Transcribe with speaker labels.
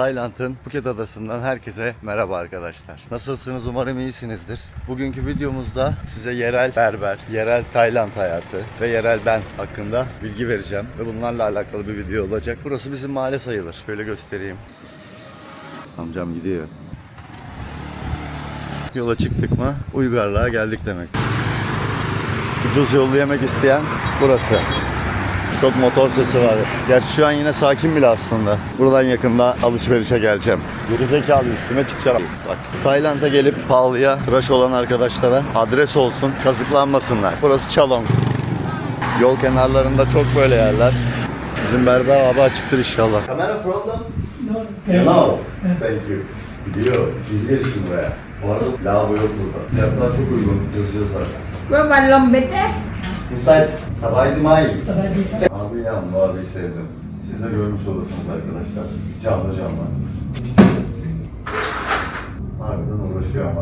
Speaker 1: Tayland'ın Phuket adasından herkese merhaba arkadaşlar. Nasılsınız? Umarım iyisinizdir. Bugünkü videomuzda size yerel berber, yerel Tayland hayatı ve yerel ben hakkında bilgi vereceğim. Ve bunlarla alakalı bir video olacak. Burası bizim mahalle sayılır. Şöyle göstereyim. Amcam gidiyor. Yola çıktık mı uygarlığa geldik demek. Ucuz yollu yemek isteyen burası. Çok motor sesi var. Gerçi şu an yine sakin bile aslında. Buradan yakında alışverişe geleceğim. Gerizekalı üstüme çıkacağım. Bak, Tayland'a gelip pahalıya tıraş olan arkadaşlara adres olsun, kazıklanmasınlar. Burası Chalong. Yol kenarlarında çok böyle yerler. Bizim berber abi açıktır inşallah. Kamera problem? No. Thank you. Biliyor. İzleriz buraya. Bu arada lavabo yok burada. Fiyatlar çok uygun. Yazıyor zaten.
Speaker 2: Có ba lông bít á.
Speaker 1: Inside. Sabaydı may. Abi ya bu abiyi sevdim. Siz de görmüş olursunuz arkadaşlar. Canlı canlı. Harbiden uğraşıyor ama.